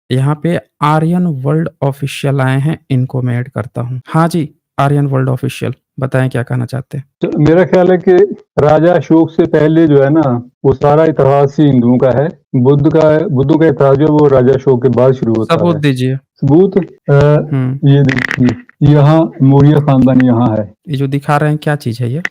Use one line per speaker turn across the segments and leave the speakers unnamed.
यहाँ पे Aryan world official आए हैं, इनको मैं ऐड करता हूँ। हाँ जी, आर्यन वर्ल्ड ऑफिशियल, बताएँ क्या कहना चाहते हैं?
तो मेरा ख्याल है कि राजा अशोक से पहले जो है ना, वो सारा इतिहास ही हिंदुओं का है। बुद्ध का इतिहास जो है वो राजा अशोक के बाद शुरू होता
सबूत
है।
दीजिए।
सबूत
हुँ,
ये देखिए, यहाँ मौर्य खानदान यहाँ है।
ये जो दिखा रहे हैं क्या चीज़ है ये?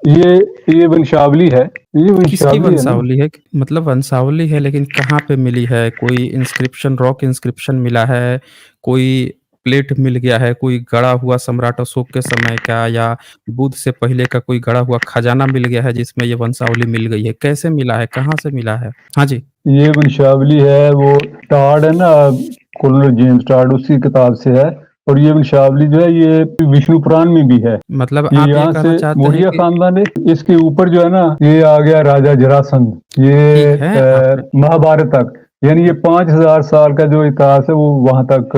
ये ये वंशावली है। ये
किसकी
वंशावली है ना।
वंशावली है? मतलब वंशावली है लेकिन कहाँ पे मिली है? कोई इंस्क्रिप्शन रॉक इंस्क्रिप्शन मिला है, कोई प्लेट मिल गया है, कोई गड़ा हुआ सम्राट अशोक के समय का या बुद्ध से पहले का कोई गड़ा हुआ खजाना मिल गया है जिसमें ये वंशावली मिल गई है? कैसे मिला है? कहाँ से मिला है? हाँ जी।
ये वंशावली है, वो टाड है ना, कॉलोनल जेम्स टाड, उसकी किताब से है। और ये वंशावली जो है ये विष्णु पुराण में भी है।
मतलब
ये
आप ये
यहाँ
कहना
से
चाहते हैं
मौर्य
कि
खानदान है। इसके ऊपर जो है ना, ये आ गया राजा जरासंध।
ठीक
ये
है, आपने
महाभारत तक, यानी ये 5000 साल का जो इतिहास है वो वहां तक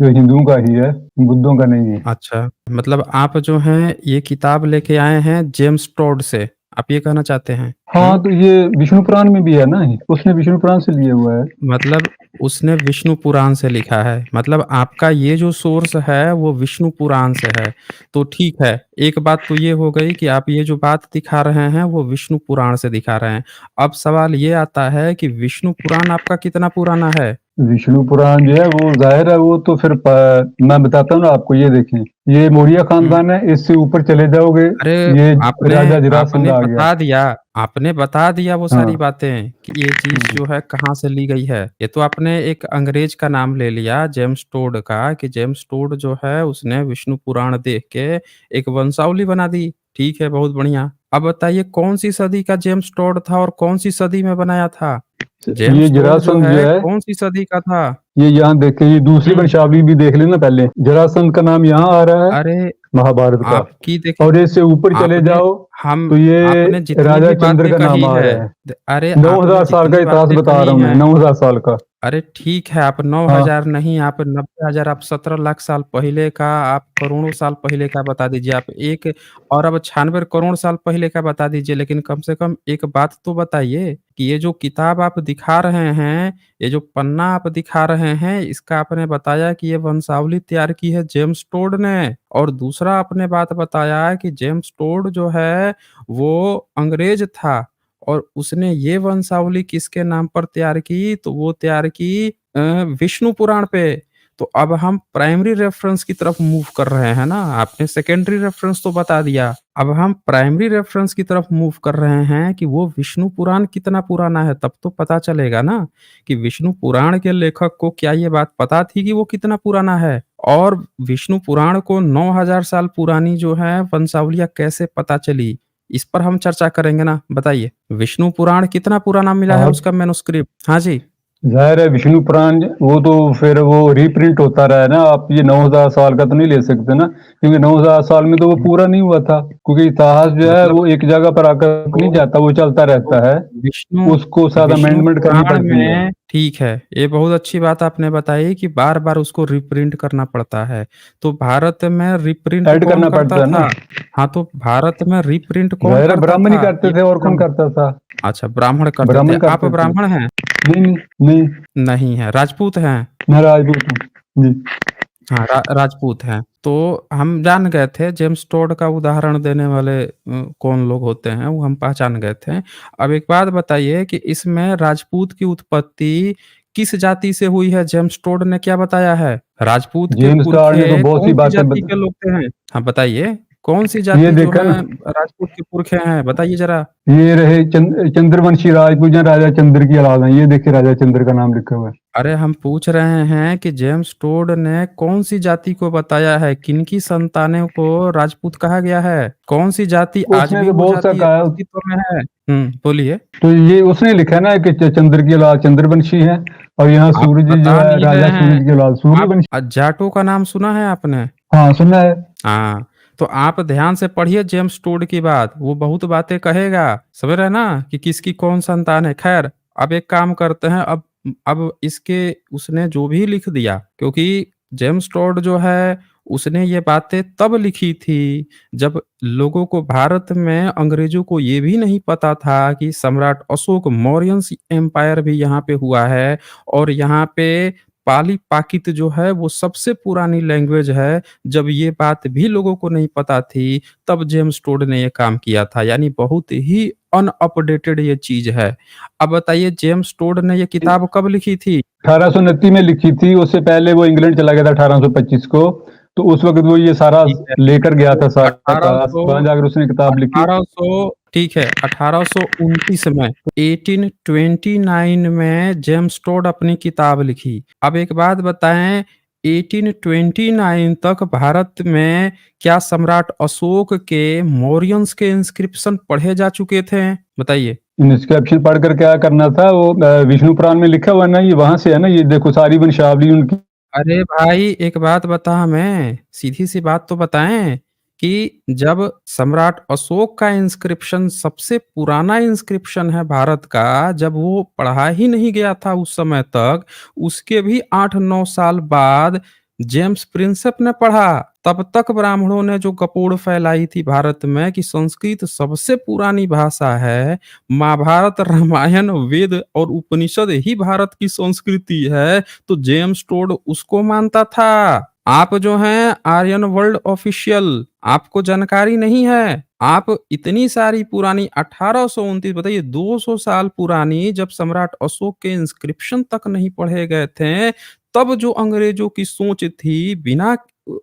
जो हिंदुओं का ही है, बुद्धों का नहीं है।
अच्छा, मतलब आप जो हैं ये किताब लेके आए हैं जेम्स टोड से, आप ये कहना चाहते हैं?
हाँ,
हुँ?
तो ये विष्णु पुराण में भी है ना, उसने विष्णु पुराण से लिया हुआ है।
मतलब उसने विष्णु पुराण से लिखा है, मतलब आपका ये जो सोर्स है वो विष्णु पुराण से है। तो ठीक है, एक बात तो ये हो गई कि आप ये जो बात दिखा रहे हैं वो विष्णु पुराण से दिखा रहे हैं। अब सवाल ये आता है कि विष्णु पुराण आपका कितना पुराना है?
विष्णु पुराण जो है वो ज़ाहिर है, वो तो फिर मैं बताता हूँ ना आपको। ये देखें, ये मौर्य
हुँ।
खानदान है। इससे ऊपर चले जाओगे,
अरे
ये
आपने
राजा जरासंध
आपने
आ गया।
बता दिया आपने बता दिया वो सारी
हाँ।
बातें कि ये चीज़ जो है कहाँ से ली गई है। ये तो आपने एक अंग्रेज का नाम ले लिया जेम्स टोड का कि जेम्स टोड जो है उसने विष्णु पुराण देख के एक वंशावली बना दी। ठीक है, बहुत बढ़िया। अब बताइए कौन-सी सदी का जेम्स टोड था और कौन-सी सदी में बनाया था?
ये
जेम्स टोड जो
जरासंध जो
है
है,
कौन-सी सदी का था?
ये यहाँ देखे, ये दूसरी
हुँ,
वंशावली भी देख लेना पहले। जरासंध का नाम यहाँ आ रहा है,
अरे
महाभारत का।
आपकी देखिए
और इससे ऊपर चले
आपने
जाओ
हम
तो ये
आपने जितनी
राजा
भी
चंद्र
बातें
का नाम
कही
आ
है
रहा है।
अरे आपने
9000 साल का
जितनी
इतिहास
बातें
बता
कही
रहा हूँ मैं,
हैं
9000 साल का।
अरे ठीक है, आप 9,000
हाँ।
नहीं, आप 90,000, आप 17 लाख साल पहले का, आप करोड़ों साल पहले का बता दीजिए। आप एक और अब 96 करोड़ साल पहले का बता दीजिए, लेकिन कम से कम एक बात तो बताइए कि ये जो किताब आप दिखा रहे हैं, ये जो पन्ना आप दिखा रहे हैं, इसका आपने बताया कि ये वंशावली तैयार की है जेम्स टोड ने और दूसरा आपने बात बताया कि जेम्स टोड जो है, वो अंग्रेज था। और उसने ये वंशावली किसके नाम पर तैयार की? तो वो तैयार की विष्णु पुराण पे। तो अब हम प्राइमरी रेफ़रेंस की तरफ मूव कर रहे हैं ना, आपने सेकेंडरी रेफ़रेंस तो बता दिया। अब हम प्राइमरी रेफ़रेंस की तरफ मूव कर रहे हैं कि वो विष्णु पुराण कितना पुराना है, तब तो पता चलेगा ना कि विष्णु पुराण के लेखक को क्या ये बात पता थी कि वो कितना पुराना है? और विष्णु पुराण को 9,000 साल पुरानी जो है वंशावलियाँ कैसे पता चली? इस पर हम चर्चा करेंगे ना, बताइए। विष्णु पुराण कितना पुराना मिला है
आप
उसका मैन्युस्क्रिप्ट? हाँ जी।
ज़ाहिर है विष्णु पुराण वो तो फिर वो रीप्रिंट होता रहा है ना। आप ये 9000 साल का तो नहीं ले सकते ना, क्योंकि 9000 साल में तो वो
हुँ,
पूरा नहीं हुआ था। क्योंकि इतिहास जो है
मतलब
वो एक जगह पर आकर नहीं
तो
जाता, वो चलता
तो
रहता है।
विष्णु
उसको साथ
विष्णु
अमेंडमेंट करनी
पुराण
पड़ती है।
में ठीक है, ये बहुत अच्छी बात आपने बताई कि बार-बार उसको रीप्रिंट करना पड़ता है। तो भारत में रीप्रिंट
ऐड
कौन
करना
करता
पड़ता है ना।
था? हाँ, तो भारत में रीप्रिंट कौन
ज़ाहिर है
करता
ब्राह्मण ही
था?
करते
ये
थे, और कौन
बताओ।
करता था?
अच्छा, ब्राह्मण करते थे।
ब्राह्मण
आप
करते थे।
ब्राह्मण हैं?
नहीं, नहीं, नहीं,
नहीं हैं, राजपूत हैं?
मैं राजपूत हूँ। जी।
हाँ, राजपूत हैं। तो हम जान गए थे जेम्स टोड का उदाहरण देने वाले कौन लोग होते हैं, वो हम पहचान गए थे। अब एक बात बताइए कि इसमें राजपूत की उत्पत्ति किस जाति से हुई है, जेम्स टोड ने क्या बताया है? राजपूत के
जेम्स टार्ड ने तो
पुरखे
बहुत सी
कौन-सी
बातें
जाति के लोग थे हैं? हाँ, बताइए, कौन-सी
ये
जाति जो
देखा
है
ना,
राजपूत के पुरखे हैं? बताइए ज़रा।
ये रहे चंद्रवंशी राजपूत या राजा चंद्र की औलाद है। ये देखिए, राजा चंद्र का नाम लिखा हुआ है।
अरे हम पूछ रहे हैं कि जेम्स टोड ने कौन-सी जाति को बताया है? किनकी संतानों को राजपूत कहा गया है? कौन-सी जाति आज
उसने
भी
तो
वो
बहुत सा
जाति
कहा है।
अस्तित्व में है? बोलिए।
तो ये उसने लिखा है ना कि चंद्र की औलाद चंद्रवंशी है, और यहाँ
आप
सूरज जो
बता
है
नहीं
राजा
रहे हैं।
सूरज की औलाद
आप
सूर्यवंशी।
जाटों का नाम सुना है आपने?
हाँ, सुना है।
हाँ, तो आप ध्यान से पढ़िए जेम्स टोड की बात, वो बहुत बातें कहेगा, समझ रहे हैं ना कि किसकी कौन संतान है। ख़ैर, अब एक काम करते हैं, अब इसके उसने जो भी लिख दिया क्योंकि जेम्स टोड जो है, उसने ये बातें तब लिखी थी, जब लोगों को भारत में अंग्रेज़ों को ये भी नहीं पता था कि सम्राट अशोक मौर्यन एम्पायर भी यहाँ पे हुआ है और यहाँ पे पाली पाकित जो है वो सबसे पुरानी लैंग्वेज है। जब ये बात भी लोगों को नहीं पता थी, तब जेम्स टोड ने ये काम किया था। यानी बहुत ही अनअपडेटेड ये चीज़ है। अब बताइए जेम्स टोड ने ये किताब कब लिखी थी?
1829 में लिखी थी, उससे पहले वो इंग्लैंड चला गया था 1825 को, तो उस वक़्त वो ये सारा
ठीक है।
लेकर गया
तो
था सारा का,
1800
वहाँ जाकर उसने किताब लिखी।
1800 ठीक है, 1829 में 1829 में जेम्स टोड अपनी किताब लिखी। अब एक बात बताएँ 1829 तक भारत में क्या सम्राट अशोक के मौर्यंस के इंस्क्रिप्शन पढ़े जा चुके थे? बताइए।
इंस्क्रिप्शन पढ़कर क्या करना था, वो विष्णु पुराण में लिखा हुआ है ना, ये वहाँ से है ना, ये देखो सारी वंशावली उनकी।
अरे भाई एक बात बता हमें, सीधी-सी बात तो बताएँ कि जब सम्राट अशोक का इंस्क्रिप्शन सबसे पुराना इंस्क्रिप्शन है भारत का, जब वो पढ़ा ही नहीं गया था उस समय तक, उसके भी 8-9 साल बाद जेम्स प्रिंसेप ने पढ़ा। तब तक ब्राह्मणों ने जो गपोड़ फैलाई थी भारत में कि संस्कृत सबसे पुरानी भाषा है, महाभारत, रामायण, वेद और उपनिषद ही भारत की संस्कृति है, तो जेम्स टोड उसको मानता था। आप जो हैं आर्यन वर्ल्ड ऑफिशियल, आपको जानकारी नहीं है। आप इतनी सारी पुरानी 1829 बताइए 200 साल पुरानी जब सम्राट अशोक के इंस्क्रिप्शन तक नहीं पढ़े गए थे, तब जो अंग्रेजों की सोच थी बिना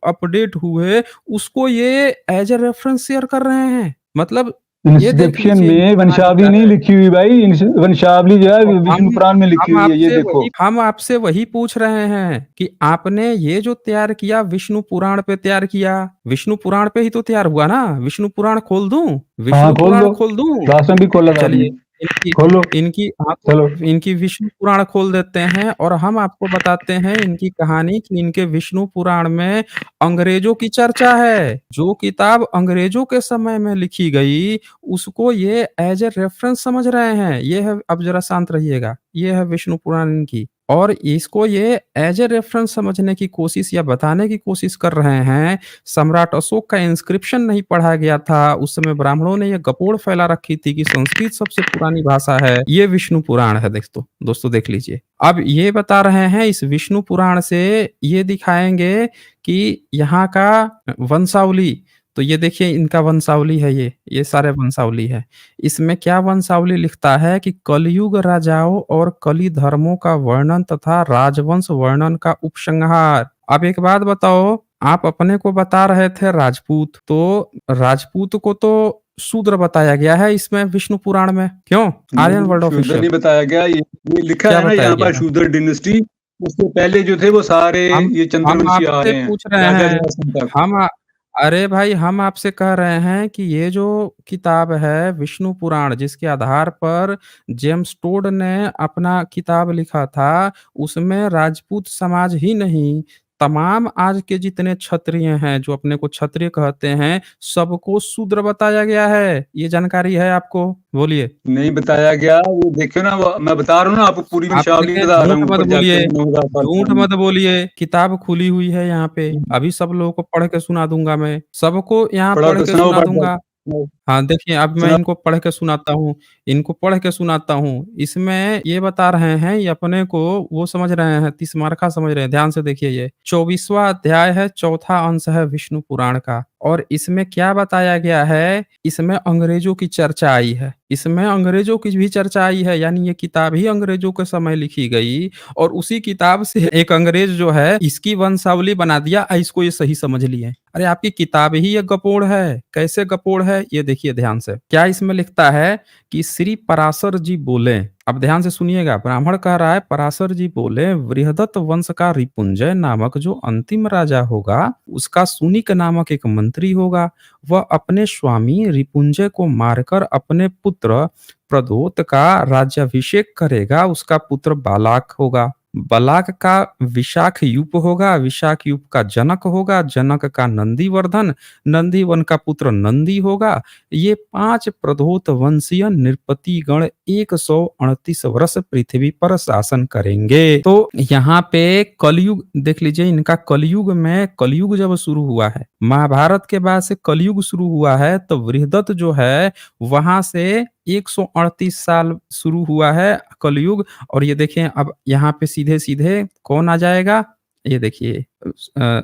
अपडेट हुए उसको ये एज़ अ रेफरेंस शेयर कर रहे हैं। मतलब ये देख
इंस्क्रिप्शन
लीजिए
में
इनकी कहानी
वंशावली
क्या
नहीं
है।
लिखी हुई भाई, वंशावली जो है
तो
विष्णु पुराण में लिखी हुई है, ये देखो।
हम आपसे वही पूछ रहे हैं कि आपने ये जो तैयार किया विष्णु पुराण पे तैयार किया, विष्णु पुराण पे ही तो तैयार हुआ ना? विष्णु पुराण खोल दूँ?
हाँ,
विष्णु
खोल
पुराण
दो।
खोल दूँ?
लास्ट में भी खोला था आपने।
चलिए इनकी
खोलो,
इनकी हाँ, तो
चलो।
इनकी विष्णु पुराण खोल देते हैं और हम आपको बताते हैं इनकी कहानी कि इनके विष्णु पुराण में अंग्रेजों की चर्चा है। जो किताब अंग्रेजों के समय में लिखी गई, उसको ये एज़ अ रेफरेंस समझ रहे हैं। ये है अब ज़रा शांत रहिएगा। ये है विष्णु पुराण इनकी और इसको ये एज़ अ रेफरेंस समझने की कोशिश या बताने की कोशिश कर रहे हैं सम्राट अशोक का इंस्क्रिप्शन नहीं पढ़ा गया था, उस समय ब्राह्मणों ने ये गपोड़ फैला रखी थी कि संस्कृत सबसे पुरानी भाषा है, ये विष्णु पुराण है दोस्तों देख लीजिए। अब ये बता रहे हैं इस विष्णु पुराण से ये दिखाएँगे कि यहाँ का वंशावली, तो ये देखिए इनका वंशावली है ये सारे वंशावली है। इसमें क्या वंशावली लिखता है कि कलयुग राजाओं और कली धर्मों का वर्णन तथा राजवंश वर्णन का उपसंहार। अब एक बात बताओ, आप अपने को बता रहे थे राजपूत, तो राजपूत को तो शूद्र बताया गया है इसमें विष्णु पुराण में, क्यों? आर्यन
नहीं,
वर्ल्ड
शूद्र
ऑफिशियल
नहीं बताया गया, ये लिखा
क्या
है ना
बताया
यहाँ
गया
पर
है?
शूद्र डिनेस्टी, उससे पहले जो थे वो सारे
हम
ये
हम
चंद्रवंशी आ
आपसे
रहे हैं,
पूछ रहे
राजा
हैं,
जरासंध तक।
हम आ अरे भाई हम आपसे कह रहे हैं कि ये जो किताब है विष्णु पुराण जिसके आधार पर जेम्स टोड ने अपना किताब लिखा था, उसमें राजपूत समाज ही नहीं, तमाम आज के जितने क्षत्रिय हैं, जो अपने को क्षत्रिय कहते हैं, सबको शूद्र बताया गया है। ये जानकारी है आपको? बोलिए।
नहीं बताया गया, ये देखियो ना, वो मैं बता रहा हूँ ना आपको, पूरी
आप
वंशावली
देखें
बता रहा
झूठ
हूँ,
मत
ऊपर जाकर
बोलिए,
9000 साल
झूठ
पुरानी।
मत बोलिए, किताब खुली हुई है यहाँ पे, अभी सब लोगों को पढ़ के सुना दूँगा मैं, सबको यहाँ
पढ़ा
पढ़
तो
के
सुनाओ
सुना
बात
दूँगा।
बात।
हाँ, देखिए अब मैं
सुना।
इनको पढ़ के सुनाता हूँ, इनको पढ़ के सुनाता हूँ। इसमें ये बता रहे हैं, ये अपने को वो समझ रहे हैं, तीसमारखा समझ रहे हैं, ध्यान से देखिए ये। 24वाँ अध्याय है, चौथा अंश है विष्णु पुराण का और इसमें क्या बताया गया है, इसमें अंग्रेजों की चर्चा आई है। इसमें अंग्रेजों की भी चर्चा आई है, यानी ये किताब ही अंग्रेजों के समय लिखी गई और उसी किताब से एक अंग्रेज जो है, इसकी वंशावली बना दिया, इसको ये सही समझ लिए। अरे आपकी किताब ही ये गपोड़ है, कैसे गपोड़ है? ये देखिए ध्यान से। क्या इसमें लिखता है कि श्री पराशर जी बोले, अब ध्यान से सुनिएगा, ब्राह्मण कह रहा है पराशर जी बोले, बृहदत्त वंश का रिपुंजय नामक जो अंतिम राजा होगा, उसका सुनिक नामक एक मंत्री होगा। वह अपने स्वामी रिपुंजय को मारकर अपने पुत्र प्रदोत का राज्याभिषेक करेगा, उसका पुत्र बालाक होगा। बलाक का विशाख यूप होगा, विशाख यूप का जनक होगा, जनक का नंदीवर्धन, नंदीवन का पुत्र नंदी होगा। ये 5 प्रदोत वंशीय नृपति गण 138 वर्ष पृथ्वी पर शासन करेंगे। तो यहाँ पे कलयुग देख लीजिए, इनका कलयुग में, कलयुग जब शुरू हुआ है, महाभारत के बाद से कलयुग शुरू हुआ है, तो बृहदत्त जो है वहां से 138 साल शुरू हुआ है कलयुग और ये देखें अब यहाँ पे सीधे-सीधे कौन आ जाएगा? ये देखिए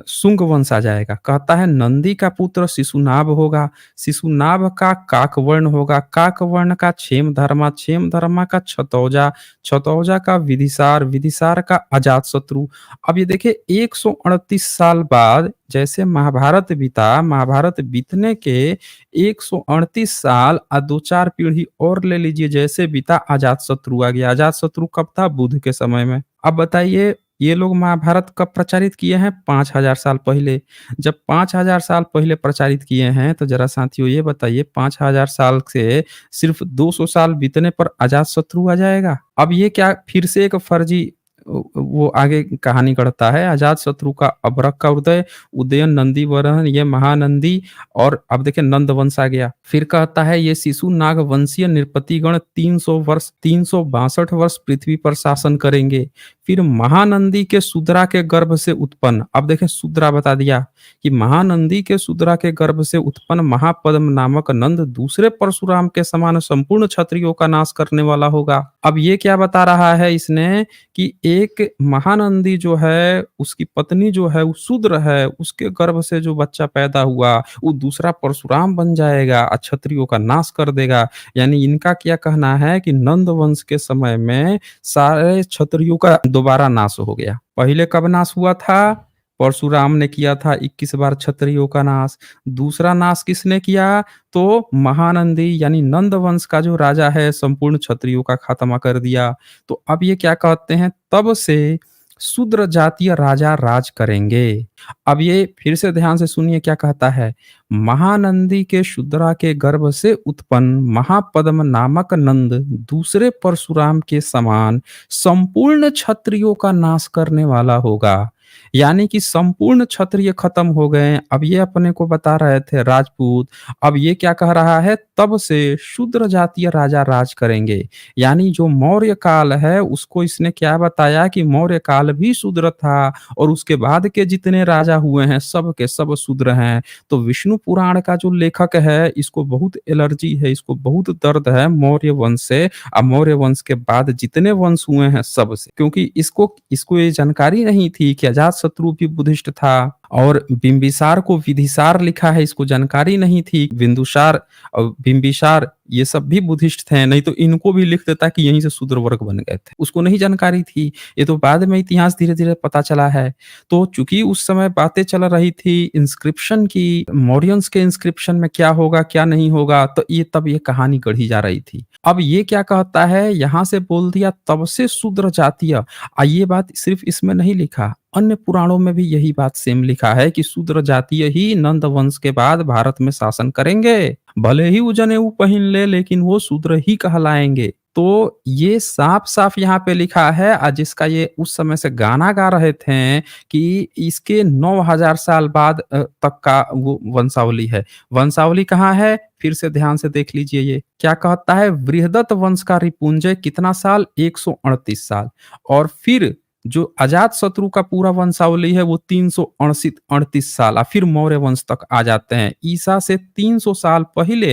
शुंग वंश आ जाएगा। कहता है नंदी का पुत्र शिशुनाभ होगा, शिशुनाभ का काकवर्ण होगा, काकवर्ण का क्षेमधर्मा, क्षेमधर्मा का क्षतौजा, क्षतौजा का विदिशार, विदिशार का अजातशत्रु। अब ये देखिए 138 साल बाद जैसे महाभारत बीता, महाभारत बीतने के 138 साल 2-4 पीढ़ी और ले लीजिए जैसे बीता अजातशत्रु आ गया। अजातशत्रु कब था? बुद्ध के समय में। अब बताइए ये लोग महाभारत कब प्रचारित किए हैं? 5000 साल पहले। जब 5000 साल पहले प्रचारित किए हैं तो ज़रा साथियों ये बताइए 5000 साल से सिर्फ़ 200 साल बीतने पर अजातशत्रु आ जाएगा। अब ये क्या फिर से एक फर्जी वो आगे कहानी गढ़ता है अजातशत्रु का अभ्रक का उदय, उदयन नंदी वरन ये महानंदी और अब देखिए नंद वंश आ गया। फिर कहता है ये शिशु नाग वंशीय नृपतिगण 300 वर्ष 362 वर्ष पृथ्वी पर शासन करेंगे। फिर महानंदी के शूद्रा के गर्भ से उत्पन्न, अब देखें शूद्रा बता दिया कि महानंदी के शूद्रा के गर्भ से उत्पन्न महापद्म नामक नंद दूसरे परशुराम के समान संपूर्ण क्षत्रियों का नाश करने वाला होगा। अब ये क्या बता रहा है इसने कि एक महानंदी जो है उसकी पत्नी जो है वो शूद्र है, उसके गर्भ से जो बच्चा पैदा हुआ वो दूसरा परशुराम बन जाएगा, क्षत्रियों का नाश कर देगा। यानी इनका क्या कहना है कि नंद वंश के समय में सारे क्षत्रियों का दोबारा नाश हो गया। पहले कब नाश हुआ था? परशुराम ने किया था 21 बार क्षत्रियों का नाश। दूसरा नाश किसने किया? तो महानंदी यानी नंद वंश का जो राजा है संपूर्ण क्षत्रियों का खात्मा कर दिया। तो अब ये क्या कहते हैं? तब से शूद्र जातीय राजा राज करेंगे। अब ये फिर से ध्यान से सुनिए क्या कहता है? महानंदी के शूद्रा के गर्भ से उत्पन्न महापद्म नामक नंद दूसरे परशुराम के समान संपूर्ण क्षत्रियों का नाश करने वाला होगा। यानी कि संपूर्ण क्षत्रिय खत्म हो गए। अब ये अपने को बता रहे थे राजपूत, अब ये क्या कह रहा है? तब से शूद्र जातीय राजा राज करेंगे। यानी जो मौर्य काल है उसको इसने क्या बताया कि मौर्य काल भी शूद्र था और उसके बाद के जितने राजा हुए हैं सब के सब शूद्र हैं। तो विष्णु पुराण का जो लेखक है इसको बहुत एलर्जी है, इसको बहुत दर्द है मौर्य वंश से और मौर्य वंश के बाद जितने वंश हुए हैं सब से, क्योंकि इसको इसको ये जानकारी नहीं थी कि अजातशत्रु भी बुद्धिस्ट था और बिंबिसार को विधिसार लिखा है, इसको जानकारी नहीं थी। बिंदुसार और बिंबिसार ये सब भी बुद्धिस्ट थे, नहीं तो इनको भी लिख देता कि यहीं से शूद्र वर्ग बन गए थे। उसको नहीं जानकारी थी, ये तो बाद में इतिहास धीरे-धीरे पता चला है। तो चूंकि उस समय बातें चल रही थी इंस्क्रिप्शन की, मौर्यंस के इंस्क्रिप्शन में क्या होगा क्या नहीं होगा, तो ये तब ये कहानी गढ़ी जा रही थी। अब ये क्या कहता है, यहाँ से बोल दिया तब से शूद्र जातीय, ये बात सिर्फ इसमें नहीं लिखा, अन्य पुराणों में भी यही बात सेम लिखा है कि शूद्र जातीय ही नंद वंश के बाद भारत में शासन करेंगे। भले ही वो जनेऊ पहन ले लेकिन वो शूद्र ही कहलाएंगे। तो ये साफ-साफ यहाँ पे लिखा है जिसका ये उस समय से गाना गा रहे थे कि इसके 9000 साल बाद तक का वो वंशावली है। वंशावली कहाँ है? फिर से ध्यान से देख लीजिए ये। क्या कहता है? बृहदत्त वंश का रिपुंजय कितना साल? 138 साल और फिर जो अजातशत्रु का पूरा वंशावली है वो 338 साल फिर मौर्य वंश तक आ जाते हैं। ईसा से 300 साल पहले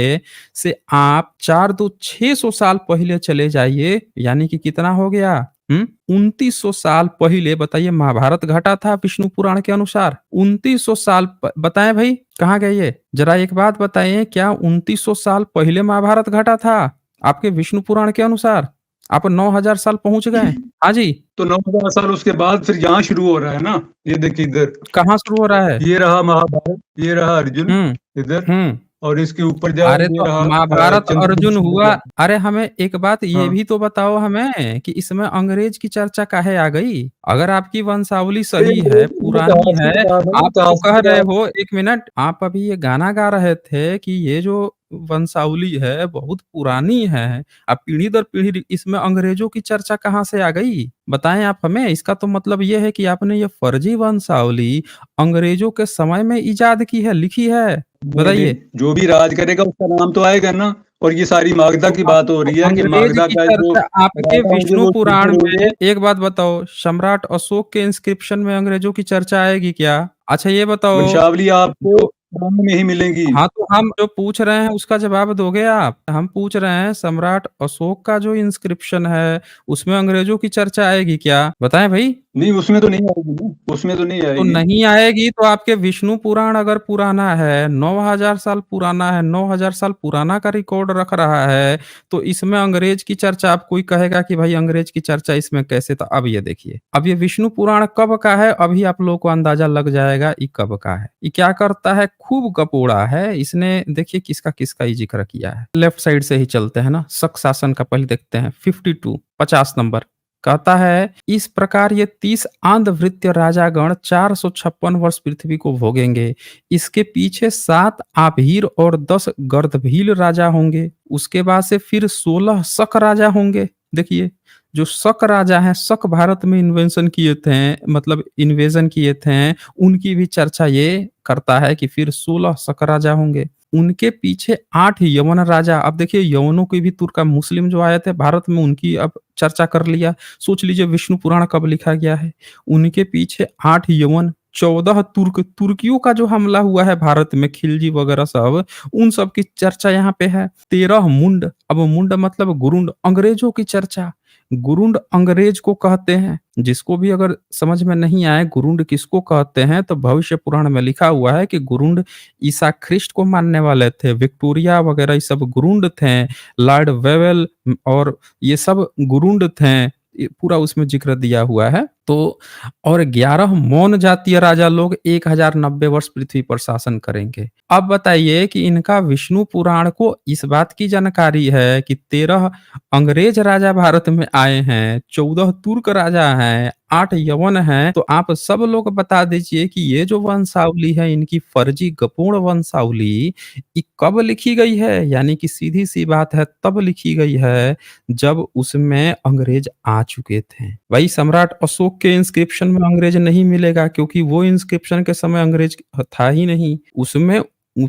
से आप 600 साल पहले चले जाइए, यानी कि कितना हो गया? 2900 साल पहले बताइए महाभारत घटा था विष्णु पुराण के अनुसार। 2900 साल बताएं भाई कहाँ गए ये? जरा एक बात बताइए, क्या 2900 साल पहले महाभारत घटा था आपके विष्णु पुराण के अनुसार? आप 9000 साल पहुंच गए। हाँ जी।
तो 9000 साल उसके बाद फिर यहाँ शुरू हो रहा है ना, ये देखिए इधर
कहाँ शुरू हो रहा है?
ये रहा महाभारत, ये रहा अर्जुन इधर और इसके ऊपर जाओ
अरे
ये
तो
रहा
महाभारत अर्जुन हुआ।
चंद्रगुप्त।
अरे हमें एक बात ये
हाँ।
भी तो बताओ हमें कि इसमें अंग्रेज की चर्चा काहे आ गई? अगर आपकी वंशावली सही है, पुरानी है, आप तो कह रहे हो, एक मिनट, आप अभी ये गाना गा रहे थे कि ये जो वंशावली है बहुत पुरानी है, अब पीढ़ी दर पीढ़ी इसमें अंग्रेजों की चर्चा कहाँ से आ गई? बताएं आप हमें। इसका तो मतलब ये है कि आपने ये फर्जी वंशावली अंग्रेजों के समय में इजाद की है, लिखी है। बताइए।
जो भी राज करेगा उसका नाम तो आएगा ना। और ये सारी मागधा की बात हो रही है कि
अंग्रेज
मागधा
की
का जो
चर्चा आपके
राजा होंगे
विष्णु
वो
पुराण
शूद्र
में,
होंगे।
एक बात बताओ, सम्राट अशोक के इंस्क्रिप्शन में अंग्रेजों की चर्चा आएगी क्या? अच्छा ये बताओ,
वंशावली आपको पुराण में ही मिलेंगी।
हाँ, तो हम जो पूछ रहे हैं उसका जवाब दोगे आप? हम पूछ रहे हैं सम्राट अशोक का जो इंस्क्रिप्शन है, उसमें अंग्रेजों की चर्चा आएगी क्या? बताएँ भई?
नहीं, उसमें तो नहीं आएगी ना, उसमें तो नहीं
तो
आएगी।
नहीं आएगी तो आपके विष्णु पुराण अगर पुराना है, 9000 साल पुराना है, 9000 साल पुराना का रिकॉर्ड रख रहा है, तो इसमें अंग्रेज की चर्चा अब कोई कहेगा कि भाई अंग्रेज की चर्चा इसमें कैसे? तो अब ये देखिए, अब ये विष्णु पुराण कब का है, अभी आप लोगों को अंदाजा लग जाएगा ये कब का है। ये क्या करता है, खूब गपोड़ा है, इसने देखिए किसका-किसका ये ज़िक्र किया है। लेफ्ट साइड से ही चलते हैं ना, शक शासन का पहले देखते हैं, 52 50 नंबर। कहता है इस प्रकार ये 30 आंधवृत्य राजागण 456 वर्ष पृथ्वी को भोगेंगे। इसके पीछे 7 आभीर और 10 गर्दभील राजा होंगे। उसके बाद से फिर 16 शक राजा होंगे। देखिए जो शक राजा हैं, शक भारत में इन्वेंशन किए थे, मतलब इन्वेजन किए थे, उनकी भी चर्चा ये करता है कि फिर 16 शक राजा होंगे। उनके पीछे 8 यवन राजा। अब देखिए यवनों की भी तुर्क मुस्लिम जो आए थे भारत में, उनकी अब चर्चा कर लिया। सोच लीजिए विष्णु पुराण कब लिखा गया है। उनके पीछे 8 यवन, 14 तुर्क, तुर्कियों का जो हमला हुआ है भारत में, खिलजी वगैरह सब, उन सब की चर्चा यहाँ पे है। 13 मुंड, अब मुंड मतलब गुरुंड, अंग्रेजों की चर्चा। गुरुंड अंग्रेज को कहते हैं। जिसको भी अगर समझ में नहीं आए गुरुंड किसको कहते हैं, तो भविष्य पुराण में लिखा हुआ है कि गुरुंड ईसा ख्रिस्ट को मानने वाले थे। विक्टोरिया वगैरह ये सब गुरुंड थे। लॉर्ड वेवेल और ये सब गुरुंड थे। ये पूरा उसमें ज़िक्र दिया हुआ है। तो और 11 मौन जातीय राजा लोग 1090 वर्ष पृथ्वी पर शासन करेंगे। अब बताइए कि इनका विष्णु पुराण को इस बात की जानकारी है कि 13 अंग्रेज राजा भारत में आए हैं, 14 तुर्क राजा हैं, 8 यवन हैं, तो आप सब लोग बता दीजिए कि ये जो वंशावली है इनकी फर्जी गपूर्ण वंशावली, ये कब लिखी गई है? यानी कि सीधी-सी बात है तब लिखी गई है जब उसमें अंग्रेज आ चुके थे। वही सम्राट अशोक के इंस्क्रिप्शन में अंग्रेज नहीं मिलेगा क्योंकि वो इंस्क्रिप्शन के समय अंग्रेज था ही नहीं। उसमें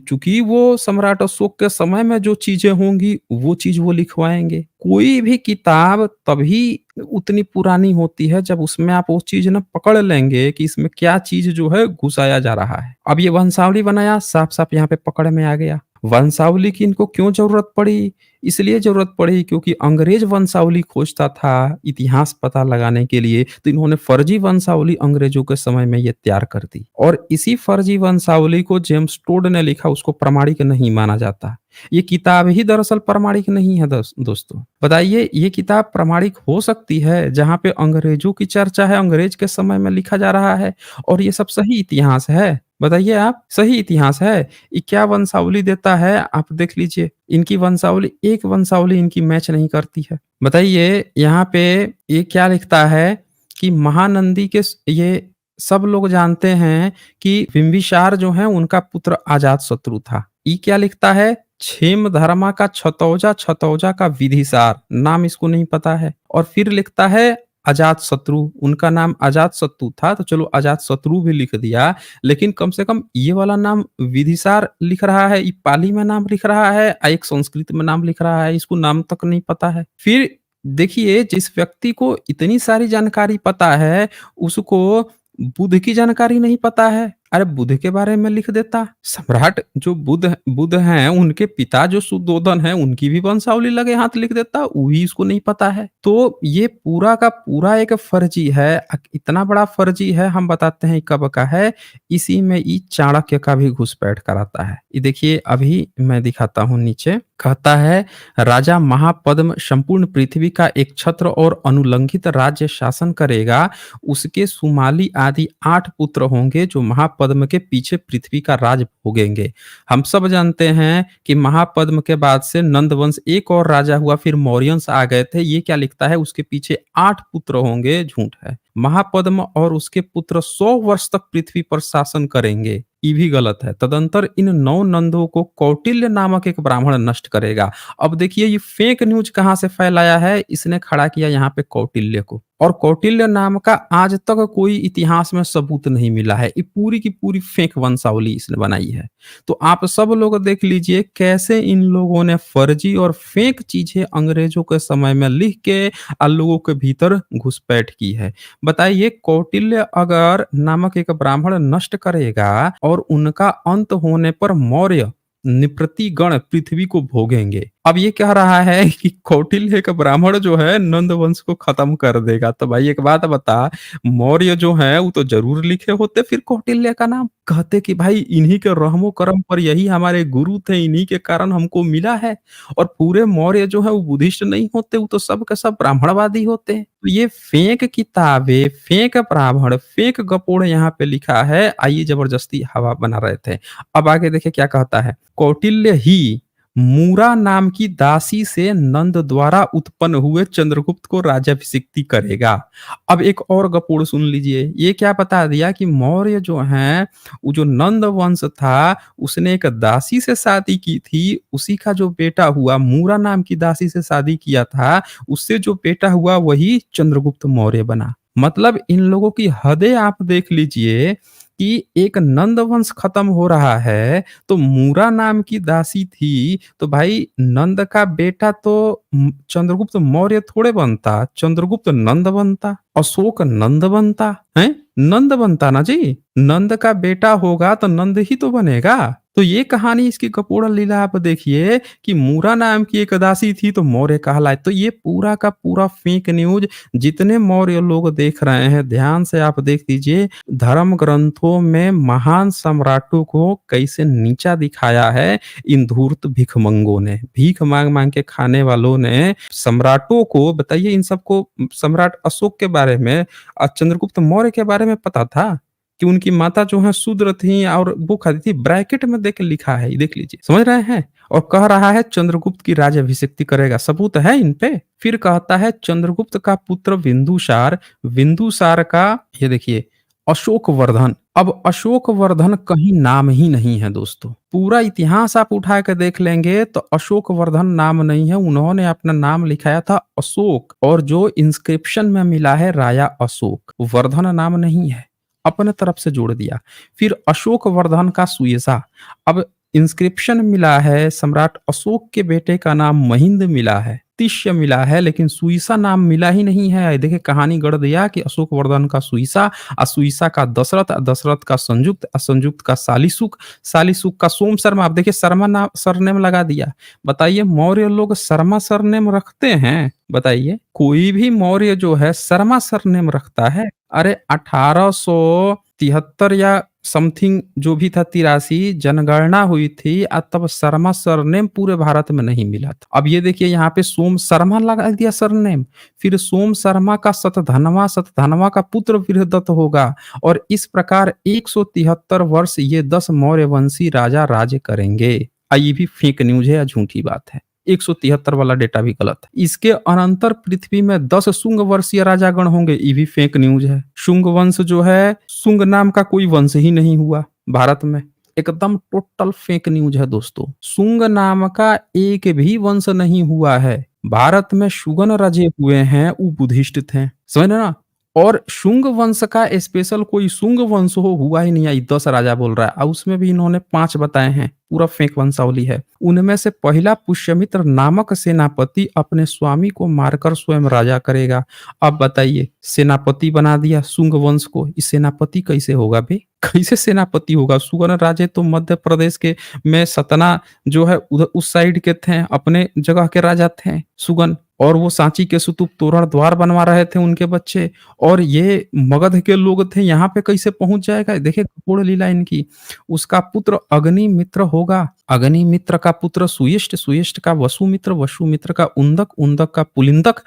चूँकि वो सम्राट अशोक के समय में जो चीज़ें होंगी, वो चीज़ वो लिखवाएँगे। कोई भी किताब तभी उतनी पुरानी होती है जब उसमें आप वो चीज़ ना पकड़ लेंगे कि इसमें क्या चीज़ जो है घुसाया जा रहा है। अब ये वंशावली बनाया, साफ-साफ यहाँ पे पकड़ में आ गया। वंशावली की इनको क्यों ज़रूरत पड़ी? इसलिए ज़रूरत पड़ी क्योंकि अंग्रेज वंशावली खोजता था इतिहास पता लगाने के लिए, तो इन्होंने फर्जी वंशावली अंग्रेजों के समय में ये तैयार कर दी। और इसी फर्जी वंशावली को जेम्स टोड ने लिखा, उसको प्रामाणिक नहीं माना जाता। ये किताब ही दरअसल प्रामाणिक नहीं है दोस्तों। बताइए ये किताब प्रामाणिक हो सकती है जहाँ पे अंग्रेजों की चर्चा है, अंग्रेज के समय में लिखा जा रहा है और ये सब सही इतिहास है? बताइए आप, सही इतिहास है? ये क्या वंशावली देता है आप देख लीजिए। इनकी वंशावली, एक वंशावली इनकी मैच नहीं करती है। बताइए यहाँ पे ये क्या लिखता है कि महानंदी के ये सब लोग जानते हैं कि बिंबिसार जो है उनका पुत्र अजातशत्रु था। ये क्या लिखता है, क्षेमधर्मा का छतौजा, छतौजा का विधिसार, नाम इसको नहीं पता है। और फिर लिखता है अजातशत्रु, उनका नाम अजातशत्रु था, तो चलो अजातशत्रु भी लिख दिया, लेकिन कम से कम ये वाला नाम विधिसार लिख रहा है, ये पाली में नाम लिख रहा है, एक संस्कृत में नाम लिख रहा है, इसको नाम तक नहीं पता है। फिर देखिए जिस व्यक्ति को इतनी सारी जानकारी पता है, उसको बुध की जानकारी नहीं पता है। अरे बुध के बारे में लिख देता। सम्राट जो बुध बुध हैं, उनके पिता जो सुद्धोधन हैं, उनकी भी वंशावली लगे हाथ लिख देता, वो भी इसको नहीं पता है। तो ये पूरा का पूरा एक फर्जी है। इतना बड़ा फर्जी है, हम बताते हैं कब का है। इसी में ये चाणक्य का भी घुसपैठ कराता है। ये देखिए अभी मैं दिखाता हूँ नीचे, कहता है राजा महापद्म संपूर्ण पृथ्वी का एक छत्र और अनुलंघित राज्य शासन करेगा। उसके सुमाली आदि 8 पुत्र होंगे जो महापद्म के पीछे पृथ्वी का राज भोगेंगे। हम सब जानते हैं कि महापद्म के बाद से नंदवंश एक और राजा हुआ, फिर मौर्यंस आ गए थे। ये क्या लिखता है, उसके पीछे 8 पुत्र होंगे, झूठ है। महापद्म और उसके पुत्र 100 वर्ष तक पृथ्वी पर शासन करेंगे, ये भी गलत है। तदंतर इन 9 नंदों को कौटिल्य नामक एक ब्राह्मण नष्ट करेगा। अब देखिए ये फेक न्यूज कहां से फैलाया है, इसने खड़ा किया यहाँ पे कौटिल्य को। और कौटिल्य नाम का आज तक कोई इतिहास में सबूत नहीं मिला है। ये पूरी की पूरी फेक वंशावली इसने बनाई है। तो आप सब लोग देख लीजिए कैसे इन लोगों ने फर्जी और फेक चीज़ें अंग्रेज़ों के समय में लिख के लोगों के भीतर घुसपैठ की है। बताइए कौटिल्य अगर नामक एक ब्राह्मण नष्ट करेगा और उनका अंत होने पर मौर्य निपृतिगण पृथ्वी को भोगेंगे। अब ये कह रहा है कि कौटिल्य का ब्राह्मण जो है नंद वंश को खत्म कर देगा। तो भाई एक बात बता, मौर्य जो है वो तो जरूर लिखे होते फिर कौटिल्य का नाम। कहते कि भाई इन्हीं के रहमो करम पर यही हमारे गुरु थे, इन्हीं के कारण हमको मिला है। और पूरे मौर्य जो है वो बुद्धिस्ट नहीं होते, वो तो सब के सब ब्राह्मणवादी होते हैं। तो ये फेक किताबें, फेक ब्राह्मण, फेक गपोड़ यहाँ पे लिखा है। आइए जबरदस्ती हवा बना रहे थे। अब आगे देखिए क्या कहता है। कौटिल्य ही मूरा नाम की दासी से नंद द्वारा उत्पन्न हुए चंद्रगुप्त को राज्याभिषिक्ति करेगा। अब एक और गपोड़ सुन लीजिए। ये क्या बता दिया कि मौर्य जो हैं, वो जो नंद वंश था, उसने एक दासी से शादी की थी। उसी का जो बेटा हुआ, मूरा नाम की दासी से शादी किया था, उससे जो बेटा हुआ वही चंद्रगुप्त मौर्य बना। मतलब इन लोगों की हदें आप देख लीजिए कि एक नंद वंश खत्म हो रहा है, तो मूरा नाम की दासी थी, तो भाई नंद का बेटा तो चंद्रगुप्त मौर्य थोड़े बनता, चंद्रगुप्त नंद बनता, अशोक नंद बनता, हैं? नंद बनता ना जी। नंद का बेटा होगा तो नंद ही तो बनेगा। तो ये कहानी इसकी कपोड़ लीला आप देखिए कि मूरा नाम की एक दासी थी तो मौर्य कहलाए। तो ये पूरा का पूरा फेक न्यूज जितने मौर्य लोग देख रहे हैं, ध्यान से आप देख लीजिए। धर्म ग्रंथों में महान सम्राटों को कैसे नीचा दिखाया है इन धूर्त भिखमंगों ने। भीख मांग मांग के खाने वालों ने सम्राटों को बताइए। इन सबको सम्राट अशोक के बारे में और चंद्रगुप्त मौर्य के बारे में पता था कि उनकी माता जो है शूद्र थी और वो खाती थी। ब्रैकेट में देख के लिखा है, ये देख लीजिए, समझ रहे हैं। और कह रहा है चंद्रगुप्त की राज्याभिषिक्ति करेगा, सबूत है इन पे। फिर कहता है चंद्रगुप्त का पुत्र बिंदुसार, बिंदुसार का ये देखिए अशोक वर्धन। अब अशोक वर्धन कहीं नाम ही नहीं है दोस्तों। पूरा इतिहास आप उठा के देख लेंगे तो अशोक वर्धन नाम नहीं है। उन्होंने अपना नाम लिखाया था अशोक, और जो इंस्क्रिप्शन में मिला है राजा अशोक, वर्धन नाम नहीं है, अपने तरफ से जोड़ दिया। फिर अशोक वर्धन का सुयसा। अब इंस्क्रिप्शन मिला है सम्राट अशोक के बेटे का नाम महिंद मिला है, तिष्य मिला है, लेकिन सुईसा नाम मिला ही नहीं है। देखिए कहानी गढ़ दिया कि अशोक वर्धन का सुईसा, सुईसा का दशरथ, दशरथ का संयुक्त, संयुक्त का सालिसुक, सालिसुक का सोम शर्मा। आप देखिए शर्मा नाम सरनेम लगा दिया। बताइए मौर्य लोग शर्मा सरनेम रखते हैं? बताइए कोई भी मौर्य जो है शर्मा सरनेम रखता है? अरे 1873 या समथिंग जो भी था, 83 जनगणना हुई थी, तब शर्मा सरनेम पूरे भारत में नहीं मिला था। अब ये देखिए यहाँ पे सोम शर्मा लगा दिया सरनेम। फिर सोम शर्मा का शतधनवा, शतधनवा का पुत्र बृहदत्त होगा। और इस प्रकार 173 वर्ष ये 10 मौर्य वंशी राजा राज्य करेंगे। ये भी फेक न्यूज है या झूठी बात है। 173 वाला डेटा भी गलत है। इसके अनंतर पृथ्वी में 10 शुंग वंशीय राजागण होंगे, ये भी फेक न्यूज है। शुंग वंश जो है, शुंग नाम का कोई वंश ही नहीं हुआ भारत में। एकदम टोटल फेक न्यूज है दोस्तों। शुंग नाम का एक भी वंश नहीं हुआ है भारत में। शुगन राजे हुए हैं, वो बुद्धिस्ट थे, समझ ना। और शुंग वंश का स्पेशल कोई शुंग वंश हुआ ही नहीं है। 10 राजा बोल रहा है, और उसमें भी इन्होंने 5 बताए हैं। पूरा फेक वंशावली है। उनमें से पहला पुष्यमित्र नामक सेनापति अपने स्वामी को मारकर स्वयं राजा करेगा। अब बताइए सेनापति बना दिया शुंग वंश को, इस सेनापति कैसे होगा बे? कैसे सेनापति होगा? सुगन राजे तो मध्य प्रदेश के में सतना जो है उधर उस साइड के थे, अपने जगह के राजा थे सुगन। और वो सांची के स्तूप तोरण द्वार बनवा रहे थे उनके बच्चे। और ये मगध के लोग थे, यहाँ पे कैसे पहुंच जाएगा? देखिए कपोड़ लीला इनकी। उसका पुत्र अग्निमित्र होगा, अग्निमित्र का पुत्र सुयिष्ट, सुयिष्ट का वसुमित्र, वसुमित्र का उंदक, उंदक का पुलिंदक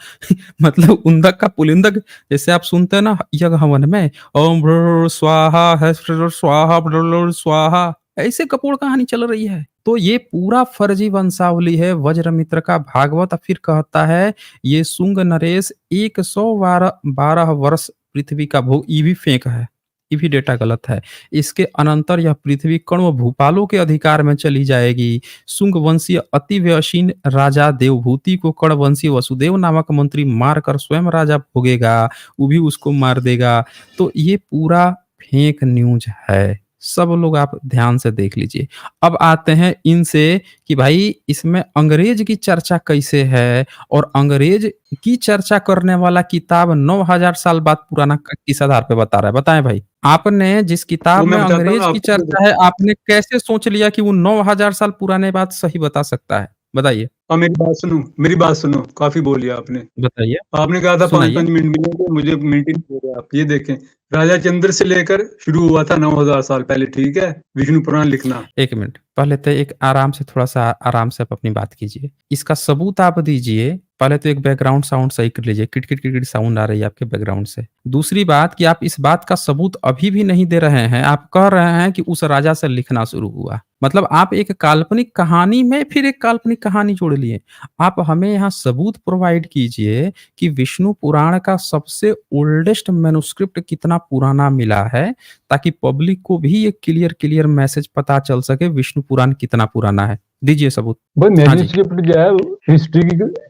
मतलब उंदक का पुलिंदक। जैसे आप सुनते हैं ना यज्ञ हवन में, ओम भ्र स्वाहा है स्वाहा भ्र स्वाहा, ऐसे कपोड़ कहानी चल रही है। तो ये पूरा फर्जी वंशावली है वज्रमित्र का भागवत। फिर कहता है ये शुंग नरेश 112 वर्ष पृथ्वी का भोग, ये भी फेक है। ये भी डेटा गलत है। इसके अनंतर यह पृथ्वी कर्ण व भूपालों के अधिकार में चली जाएगी। शुंग वंशीय अति व्यसीन राजा देवभूति को कर्ण वंशीय वसुदेव नामक मंत्री मारकर स्वयं राजा भोगेगा, वो भी उसको मार देगा। तो ये पूरा फेक न्यूज़ है। सब लोग आप ध्यान से देख लीजिए। अब आते हैं इनसे कि भाई इसमें अंग्रेज की चर्चा कैसे है और अंग्रेज की चर्चा करने वाला किताब 9000 साल बाद पुराना किस आधार पे बता रहा है? बताएँ भाई। आपने जिस
वो
किताब में
मैं बताता हूँ
अंग्रेज की
आपको।
चर्चा है, आपने कैसे सोच लिया कि वो 9000 साल पुराने बात सही बता सकता है? बताइए,
मेरी बात सुनो, काफ़ी बोल लिया आपने।
बताइए,
आपने कहा था
सुनाइए।
5-5 मिनट मिलेंगे, मुझे मिनट ही नहीं दे रहे आप। ये देखें, राजा चंद्र से लेकर शुरू हुआ था 9000 साल पहले, ठीक है? विष्णु पुराण लिखना।
1 मिनट, पहले तो एक आराम से थोड़ा-सा आराम से आप अपनी बात कीजिए। इसका सबूत आप दीजिए, पहले तो एक बैकग्राउंड साउंड सही कर लीजिए, किट-किट, किट-किट साउंड आ रही है आपके बैकग्राउंड से। दूसरी बात कि आप इस बात का सबूत अभी भी नहीं दे रहे हैं, आप कह रहे हैं कि उस राजा से लिखना शुरू हुआ। मतलब आप एक काल्पनिक कहानी में फिर एक काल्पनिक कहानी जोड़ लिए। आप हमें यहाँ सबूत प्रोवाइड कीजिए कि विष्णु पुराण का सबसे ओल्डेस्ट मैन्युस्क्रिप्ट कितना पुराना मिला है, ताकि पब्लिक को भी ये क्लियर मैसेज पता चल सके विष्णु पुराण कितना पुराना है। दीजिए सबूत।
भाई
हाँ जी।
मैन्युस्क्रिप्ट जो है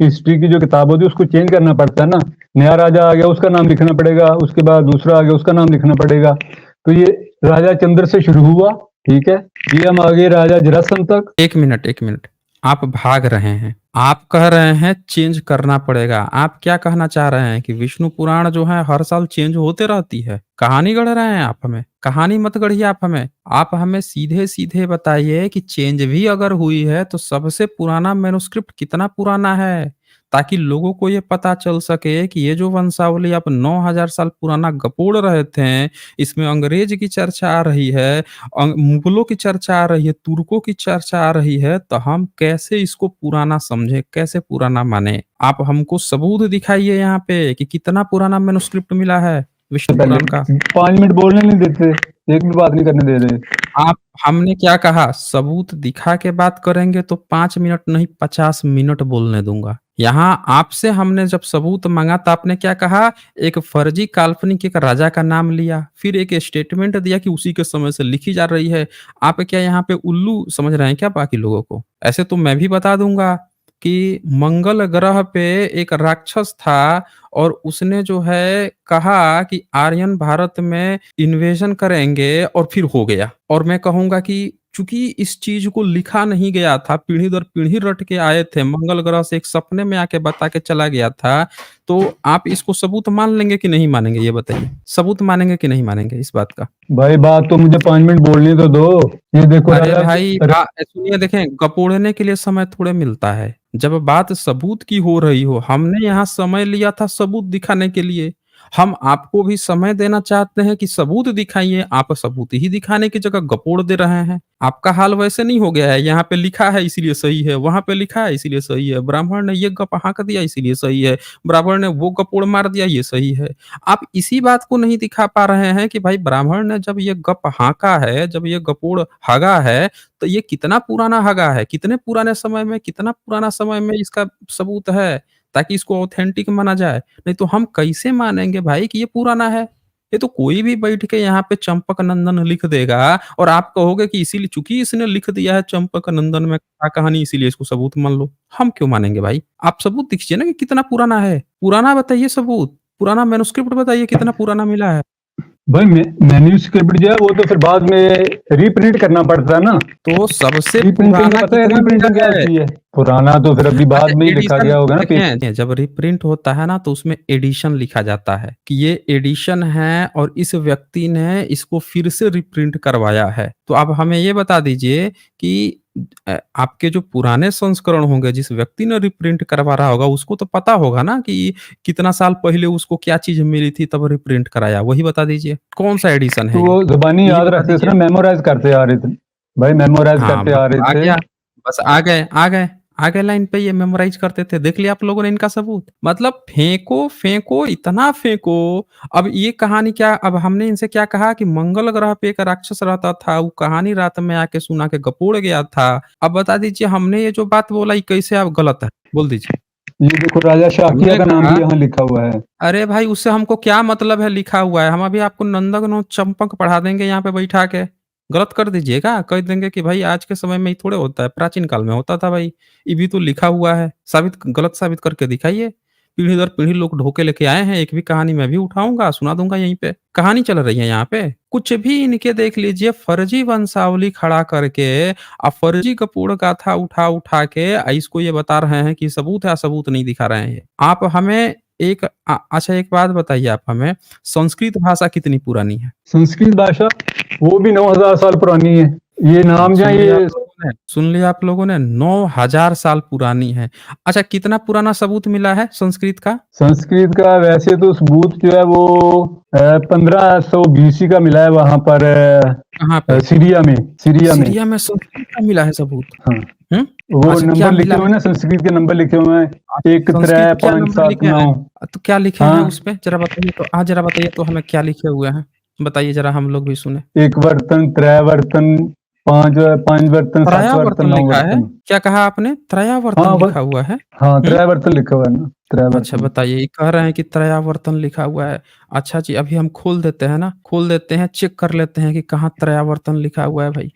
हिस्ट्री की जो किताब होती है उसको चेंज करना पड़ता है ना। नया राजा आ गया उसका नाम लिखना पड़ेगा, उसके बाद दूसरा आ गया उसका नाम लिखना पड़ेगा। तो ये राजा चंद्र से शुरू हुआ, ठीक है? ये हम आगे राजा जरासंध तक।
1 मिनट, 1 मिनट। आप भाग रहे हैं। आप कह रहे हैं चेंज करना पड़ेगा। आप क्या कहना चाह रहे हैं कि विष्णु पुराण जो है हर साल चेंज होते रहती है? कहानी गढ़ रहे हैं आप हमें? कहानी मत गढ़िए आप हमें। आप हमें सीधे-सीधे बताइए कि चेंज भी अगर हुई है तो सबसे पुराना मैन्युस्क्रिप्ट कितना पुराना है? ताकि लोगों को ये पता चल सके कि ये जो वंशावली आप 9000 साल पुराना गपोड़ रहे थे, इसमें अंग्रेज की चर्चा आ रही है, मुगलों की चर्चा आ रही है, तुर्कों की चर्चा आ रही है, तो हम कैसे इसको पुराना समझें, कैसे पुराना माने? आप हमको सबूत दिखाइए यहाँ पे कि कितना पुराना मैन्युस्क्रिप्ट मिला है विष्णु
पहले
पुराण का।
5 मिनट बोलने नहीं देते, एक भी बात नहीं करने दे रहे।
आप हमने क्या कहा? सबूत दिखा के बात करेंगे तो 5 मिनट नहीं 50 मिनट बोलने दूँगा। यहाँ आपसे हमने जब सबूत माँगा तो आपने क्या कहा? एक फर्जी काल्पनिक एक राजा का नाम लिया, फिर एक स्टेटमेंट दिया कि उसी के समय से लिखी जा रही है। आप क्या यहाँ पे उल्लू समझ रहे हैं क्या बाकी लोगों को? ऐसे तो मैं भी बता दूँगा कि मंगल ग्रह पे एक राक्षस था और उसने जो है कहा कि आर्यन भारत में इन्वेजन करेंगे और फिर हो गया। और मैं कहूँगा कि चूँकि इस चीज़ को लिखा नहीं गया था, पीढ़ी दर पीढ़ी रट के आए थे, मंगल ग्रह से एक सपने में आके बता के चला गया था, तो आप इसको सबूत मान लेंगे कि नहीं मानेंगे ये बताइए? सबूत मानेंगे कि नहीं मानेंगे इस बात का?
भाई बात तो मुझे 5 मिनट बोलने तो दो। ये देखो
अरे
राजा
भाई सुनिए देखें गपोड़ने के लिए समय थोड़े मिलता है। जब बात सबूत की हो रही हो, हमने यहाँ समय लिया था सबूत दिखाने के लिए। हम आपको भी समय देना चाहते हैं कि सबूत दिखाइए, आप सबूत ही दिखाने की जगह गपोड़ दे रहे हैं। आपका हाल वैसे नहीं हो गया है, यहाँ पे लिखा है इसीलिए सही है, वहाँ पे लिखा है इसीलिए सही है, ब्राह्मण ने ये गप हाँक दिया इसीलिए सही है, ब्राह्मण ने वो गपोड़ मार दिया ये सही है। आप इसी बात को नहीं दिखा पा रहे हैं कि भाई ब्राह्मण ने जब ये गप हाँका है, जब ये गपोड़ हगा है, तो ये कितना पुराना हगा है, कितने पुराने समय में, कितना पुराना समय में इसका सबूत है, ताकि इसको ऑथेंटिक माना जाए। नहीं तो हम कैसे मानेंगे भाई कि ये पुराना है? ये तो कोई भी बैठ के यहाँ पे चंपक नंदन लिख देगा और आप कहोगे कि इसीलिए चूँकि इसने लिख दिया है चंपक नंदन में कहानी इसीलिए इसको सबूत मान लो। हम क्यों मानेंगे भाई? आप सबूत दीजिए ना कि कितना पुराना है। पुराना बताइए सबूत, पुराना मैन्युस्क्रिप्ट बताइए कितना पुराना मिला है।
भाई मैन्युस्क्रिप्ट जो है वो तो फिर बाद में रीप्रिंट करना पड़ता है ना।
तो सबसे
रीप्रिंटिंग
पुराना
पता है
कितना मिला
रीप्रिंटिंग क्या
है?
होती है? पुराना तो फिर अभी बाद
अच्छा
में ही लिखा
एडिशन
गया होगा ना पेज।
देखें, जब रीप्रिंट होता है ना तो उसमें एडिशन लिखा जाता है कि ये एडिशन है और इस व्यक्ति ने इसको फिर से रीप्रिंट करवाया है। तो आप हमें ये बता दीजिए कि आपके जो पुराने संस्करण होंगे जिस व्यक्ति ने रीप्रिंट करवा रहा होगा उसको तो पता होगा ना कि कितना साल पहले उसको क्या चीज़ मिली थी तब रीप्रिंट कराया, वही बता दीजिए। कौन-सा एडिशन
तो
है ये?
वो ज़बानी
ये
याद
बता
रखते थे
दीजिए।
ना, मेमोराइज़ करते आ रहे थे। भाई मेमोराइज़
हाँ,
करते
बस
आ रहे
आ
थे।
गया, बस आ गए लाइन पे ये मेमोराइज़ करते थे। देख लिया आप लोगों ने इनका सबूत। मतलब फेंको, फेंको, इतना फेंको। अब ये कहानी क्या अब हमने इनसे क्या कहा कि मंगल ग्रह पे एक राक्षस रहता था, वो कहानी रात में आके सुना के गपोड़ गया था। अब बता दीजिए हमने ये जो बात बोला ये कैसे अब गलत है? बोल दीजिए।
ये देखो राजा शाकिया
हमने
का नाम
कहा
भी यहाँ लिखा हुआ है।
अरे भाई उससे हमको क्या मतलब है लिखा हुआ है? हम अभी आपको नंदक चंपक पढ़ा देंगे यहाँ पे बैठा के। गलत कर दीजिएगा, कह देंगे कि भाई आज के समय में ये थोड़े होता है, प्राचीन काल में होता था भाई। ये भी तो लिखा हुआ है, गलत साबित करके दिखाइए। पीढ़ी दर पीढ़ी लोग ढो के लेके आए हैं, एक भी कहानी मैं भी उठाऊँगा, सुना दूँगा यहीं पे। कहानी चल रही है यहाँ पे। कुछ भी इनके देख लीजिए फर्जी वंशावली खड़ा करके फर्जी कपूर गाथा उठा के इसको ये बता रहे हैं कि सबूत है, सबूत नहीं दिखा रहे हैं ये। आप हमें अच्छा एक बात बताइए आप हमें, संस्कृत भाषा कितनी पुरानी है?
संस्कृत भाषा वो भी 9,000 साल पुरानी है। ये नाम जो है ये
सुन लिया आप लोगों ने 9000 साल पुरानी है। अच्छा कितना पुराना सबूत मिला है संस्कृत का?
संस्कृत का वैसे तो सबूत जो है वो 1500 बीसी का मिला है वहां पर
कहाँ पे?
सीरिया में।
सीरिया में संस्कृत का मिला है सबूत?
हाँ,
हुँ?
वो
अच्छा क्या
नंबर लिखे
मिला
हुए
है?
हैं ना, संस्कृत के नंबर लिखे हुए हैं, एक
संस्कृत
त्रय
क्या
पांच
नंबर
सात
लिखे
नौ।
हैं? तो क्या लिखे हैं
हाँ,
उसपे? ज़रा बताइए तो ज़रा बताइए तो हमें क्या लिखे हुए हैं? बताइए ज़रा हम लोग भी सुने।
एक वर्तन, त्रय वर्तन, पांच वर्तन, सात वर्तन,
त्रयावर्तन
नौ
लिखा है?
वर्तन।
क्या कहा आपने? त्रयावर्तन
हाँ
लिखा हुआ है?
हाँ,
हुँ?
त्रयावर्तन लिखा हुआ है ना,
अच्छा
त्रयावर्तन।
बताइए, ये कह रहे हैं कि त्रयावर्तन लिखा हुआ है। अच्छा जी, अभी हम खोल देते हैं ना, खोल देते हैं, चेक कर लेते हैं कि कहाँ त्रयावर्तन लिखा हुआ है भाई।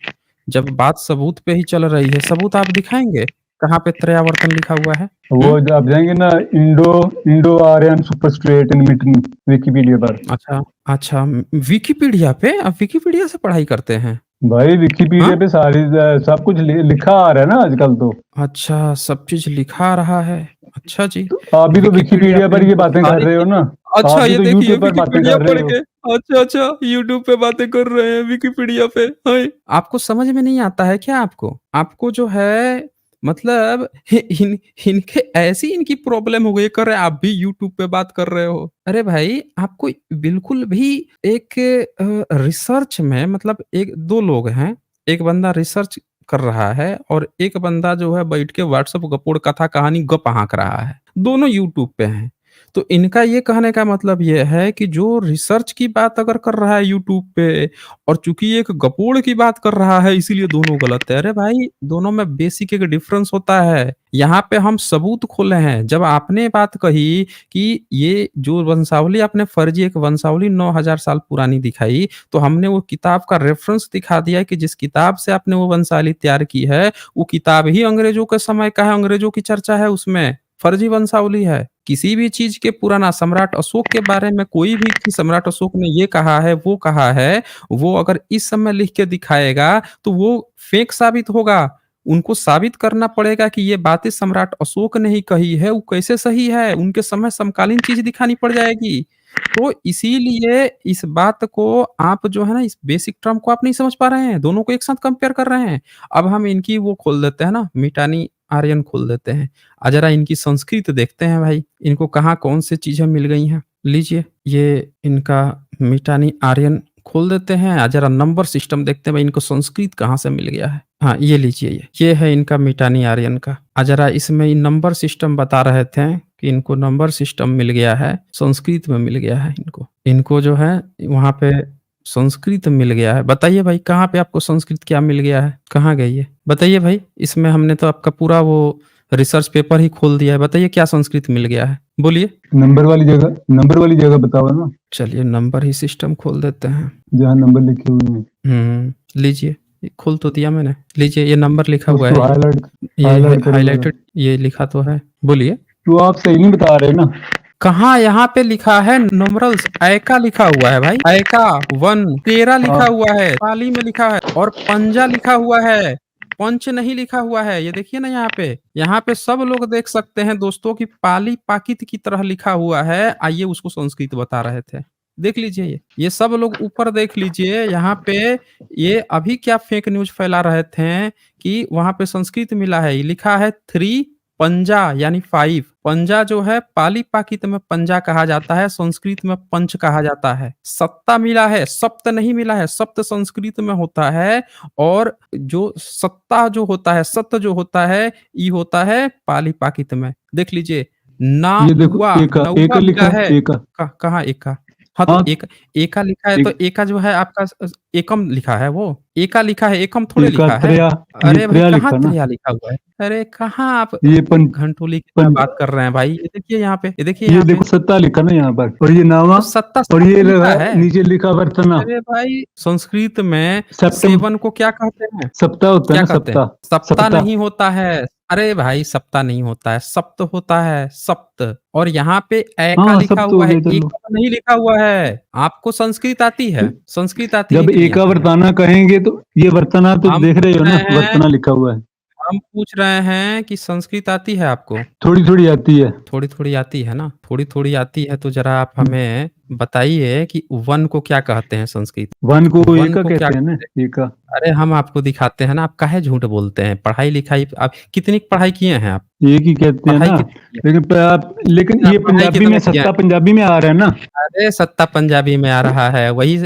जब बात सबूत पे ही चल रही है, सबूत आप दिखाएँगे? कहाँ पे त्रयावर्तन लिखा हुआ है?
वो
हुँ?
जब आप जाएंगे ना इंडो आर्यन सुपरस्ट्रेट इन मिटनी विकिपीडिया पर।
अच्छा, अच्छा विकिपीडिया पे? आप विकिपीडिया से पढ़ाई करते हैं?
भाई विकिपीडिया
हाँ?
पे सारी सब कुछ लिखा आ रहा है ना आजकल तो।
अच्छा, सब चीज़ लिखा आ रहा है। अच्छा जी,
आप भी तो
विकिपीडिया
विकिपीडिया
पे
पर ये
मतलब
बातें कर
सारी
रहे हो
चीज़
ना। आप
अच्छा
भी
ये
तो
देखिए
यूट्यूब पर बातें
विकिपीडिया
कर रहे
पढ़
हो।
के अच्छा, अच्छा यूट्यूब पे बातें कर रहे हैं विकिपीडिया पे, हैं? आपको समझ में नहीं आता है क्या आपको? आपको जो है मतलब इनके ऐसी इनकी प्रॉब्लम हो गई, कर रहे आप भी यूट्यूब पे बात कर रहे हो। अरे भाई आपको बिल्कुल भी एक रिसर्च में मतलब एक 2 लोग हैं, एक बंदा रिसर्च कर रहा है और एक बंदा जो है बैठ के व्हाट्सएप गपोड़ कथा कहानी गप हाँक रहा है। दोनों यूट्यूब पे हैं। तो इनका ये कहने का मतलब ये है कि जो रिसर्च की बात अगर कर रहा है यूट्यूब पे और चूँकि एक गपोड़ की बात कर रहा है इसीलिए दोनों गलत है। अरे भाई दोनों में बेसिक एक डिफरेंस होता है। यहाँ पे हम सबूत खोले हैं। जब आपने बात कही कि ये जो वंशावली आपने फर्जी एक वंशावली 9000 साल पुरानी दिखाई, तो हमने वो किताब का रेफ़रेंस दिखा दिया कि जिस किताब से आपने वो वंशावली तैयार की है, वो किताब ही अंग्रेज़ों के समय का है, अंग्रेज़ों की चर्चा है उसमें, फर्जी वंशावली है। किसी भी चीज़ के पुराना सम्राट अशोक के बारे में कोई भी कि सम्राट अशोक ने ये कहा है, वो कहा है, वो अगर इस समय लिख के दिखाएगा, तो वो फ़ेक साबित होगा। उनको साबित करना पड़ेगा कि ये बातें सम्राट अशोक ने ही कही है, वो कैसे सही है? उनके समय समकालीन चीज़ दिखानी पड़ जाएगी। तो इसीलिए इस बात को आप जो है ना, इस बेसिक टर्म को आप नहीं समझ पा रहे हैं, दोनों को एक साथ कंपेयर कर रहे हैं। अब हम इनकी वो खोल देते हैं ना, मिटानी आर्यन खोल देते हैं। ज़रा इनकी संस्कृत देखते हैं भाई, इनको कहाँ कौन-सी चीज़ें मिल गई हैं। लीजिए, ये इनका मिटानी आर्यन खोल देते हैं ज़रा नंबर सिस्टम देखते हैं भाई इनको संस्कृत कहाँ से मिल गया है। हाँ, ये लीजिए ये है इनका मिटानी आर्यन का। ज़रा इसमें नंबर सिस्टम बता रहे थे कि इनको नंबर सिस्टम मिल गया है, संस्कृत में मिल गया है इनको। इनको जो है वहाँ पे संस्कृत मिल गया है। बताइए भाई कहाँ पे आपको संस्कृत क्या मिल गया है? कहाँ गई है? बताइए भाई, इसमें हमने तो आपका पूरा वो रिसर्च पेपर ही खोल दिया है। बताइए क्या संस्कृत मिल गया है? बोलिए।
नंबर वाली जगह बताओ ना,
चलिए नंबर ही सिस्टम खोल देते हैं।
जहाँ नंबर लिखे हुए हैं।
लीजिए, ये खोल तो दिया मैंने। लीजिए ये नंबर लिखा हुआ
उसको
है ये। ये है
हाइलाइट करो जरा।
हाइलाइटेड ये लिखा तो है। बोलिए।
तो आप सही नहीं बता रहे ना।
कहाँ यहाँ पे लिखा है न्यूमरल्स ऐका लिखा हुआ है भाई। ऐका 1 13 लिखा
हाँ,
हुआ है, पाली में लिखा है और पंजा लिखा हुआ है, पंच नहीं लिखा हुआ है। ये देखिए ना यहाँ पे। यहाँ पे सब लोग देख सकते हैं दोस्तों कि पाली पाकित की तरह लिखा हुआ है। आइए उसको संस्कृत बता रहे थे। देख लीजिए ये सब लोग ऊपर देख लीजिए यहाँ पे ये अभी क्या फेक न्यूज़ फैला रहे थे कि वहाँ पे संस्कृत मिला है। ये लिखा है 3 पंजा यानी 5 पंजा जो है पाली पाकित में पंजा कहा जाता है, संस्कृत में पंच कहा जाता है। सत्ता मिला है, सप्त नहीं मिला है, सप्त संस्कृत में होता है और जो सत्ता जो होता है, सत्य जो होता है, ये होता है पाली पाकित में। देख लीजिए ना
ये देखो
हुआ,
एका
नौवा
एका लिखा
मिला
है,
है।
एका।
कहाँ एका? हाँ, तो
हाँ,
एका लिखा है तो
एक
एका जो है आपका एकम लिखा है वो। एका लिखा है, एकम थोड़े लिखा है।
एकात्रेया, ये
अरे भाई
त्रेया
कहाँ
लिखा ना,
त्रिया लिखा हुआ है? अरे कहाँ आप
ये
घंटोली की क्या
पन
बात कर रहे हैं भाई? ये देखिए यहाँ पे, ये देखिए
ये
यहाँ पे।
देखो सत्ता लिखा ना यहाँ पर, और ये नावा,
तो सत्ता
और
साफ
ये
लिखा
लगा
है।
नीचे लिखा वर्तना।
अरे भाई संस्कृत में
सेप्टम,
7 को क्या कहते हैं?
सप्ताह होता है
क्या
ना,
कहते हैं?
सप्ताह,
सप्ताह
सप्ताह।
नहीं होता है। अरे भाई सप्ताह नहीं होता है, सप्त होता है, सप्त। और यहाँ पे ऐका
हाँ,
लिखा
सब तो हो
हुआ है,
गया, चलो।
एकम नहीं लिखा हुआ है। आपको संस्कृत आती है? संस्कृत आती है
जब
कि नहीं
एका
आती है?
वर्ताना कहेंगे तो ये वर्तना तो
हम
देख
पूछ
रहे हो
रहे
ना,
हैं
वर्तना लिखा हुआ है।
हम पूछ रहे हैं कि संस्कृत आती है आपको?
थोड़ी-थोड़ी आती है।
थोड़ी-थोड़ी आती है ना? थोड़ी-थोड़ी आती है तो ज़रा आप
हुँ,
हमें बताइए कि वन को क्या कहते हैं संस्कृत?
वन को
वन
एका
को क्या
कहते हैं ना,
कहते हैं?
एका।
अरे हम आपको दिखाते हैं ना, आप काहे झूठ बोलते हैं? पढ़ाई-लिखाई आप कितनी पढ़ाई किए हैं आप?
एक ही कहते हैं
पढ़ाई
ना,
कितनी किए
लेकिन प आप लेकिन
हैं? आप
ये
पढ़ाई
पंजाबी में,
कितने किए हैं?
सत्ता पंजाबी में आ रहा है ना।
अरे सत्ता पंजाबी में आ रहा है, वही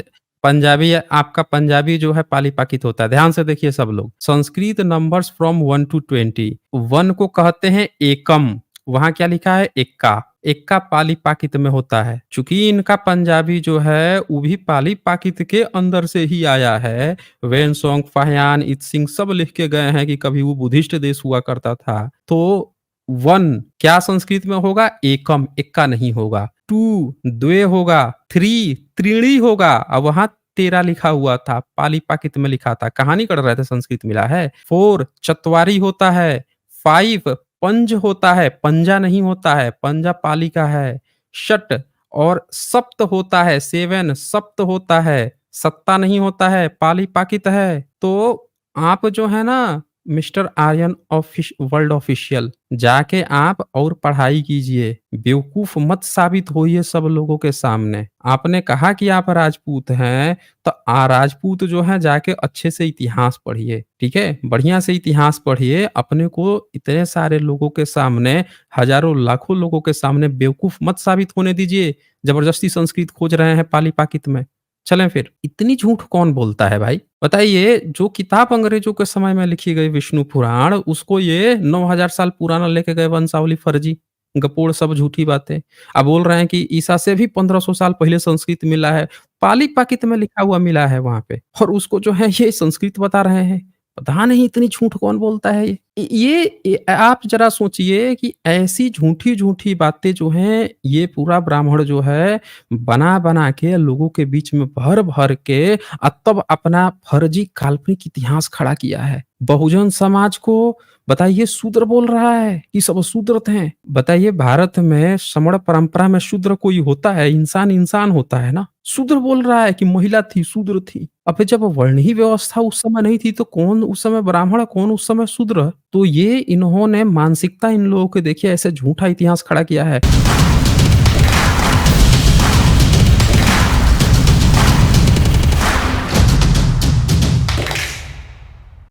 पंजाबी आपका पंजाबी जो है पाली-पाकित होता है। ध्यान से देखिए सब लोग। संस्कृत नंबर्स फ्रॉम 1 टू 20 1 को कहते हैं एकम, वहाँ क्या लिखा है? एक्का। एक्का पाली-पाकित में होता है। चूँकि इनका पंजाबी जो है वो भी पाली-पाकित के अंदर से ही आया है। वेनसोंग, फाहियान, इत्सिंग सब लिख के गए हैं कि कभी वो बुद्धिस्ट देश हुआ करता था। तो 1 क्या संस्कृत में होगा? एकम, एक्का नहीं होगा। 2 द्वे होगा, 3 त्रीणि होगा और वहाँ 13 लिखा हुआ था, पाली-पाकित में लिखा था। कहानी कर रहे थे संस्कृत मिला है। 4 चत्वारी होता है, 5 पंज होता है, पंजा नहीं होता है, पंजा पाली का है। षट और सप्त होता है, 7 सप्त होता है, सत्ता नहीं होता है, पाली-पाकित है। तो आप जो है ना मिस्टर आर्यन वर्ल्ड ऑफिशियल जाके आप और पढ़ाई कीजिए। बेवकूफ मत साबित होइए सब लोगों के सामने। आपने कहा कि आप राजपूत हैं, तो राजपूत जो हैं जाके अच्छे से इतिहास पढ़िए, ठीक है? बढ़िया से इतिहास पढ़िए, अपने को इतने सारे लोगों के सामने, हज़ारों लाखों लोगों के सामने बेवकूफ मत साबित होने दीजिए। ज़बरदस्ती संस्कृत खोज रहे हैं पाली-पाकित में। चलें फिर, इतनी झूठ कौन बोलता है भाई? बताइए, जो किताब अंग्रेजों के समय में लिखी गई विष्णु पुराण, उसको ये 9000 साल पुराना लेके गए वंशावली फर्जी, गपोड़ सब झूठी बातें। अब बोल रहे हैं कि ईसा से भी 1500 साल पहले संस्कृत मिला है, पाली-पाकित में लिखा हुआ मिला है वहाँ पे और उसको जो है ये संस्कृत बता रहे हैं। पता नहीं इतनी झूठ कौन बोलता है ये? ये आप ज़रा सोचिए कि ऐसी झूठी-झूठी बातें जो हैं, ये पूरा ब्राह्मण जो है बना-बना के लोगों के बीच में भर-भर के तब अपना फर्जी काल्पनिक इतिहास खड़ा किया है। बहुजन समाज को बताइए शूद्र बोल रहा है कि सब शूद्र थे। बताइए भारत में श्रमण परंपरा में शूद्र कोई होता है? इंसान इंसान होता है ना। शूद्र बोल रहा है कि महिला थी, शूद्र थी। अब जब वर्ण ही व्यवस्था उस समय नहीं थी तो कौन उस समय ब्राह्मण, कौन उस समय शूद्र? तो ये इन्होंने मानसिकता इन लोगों के देखिए ऐसे झूठा इतिहास खड़ा किया है।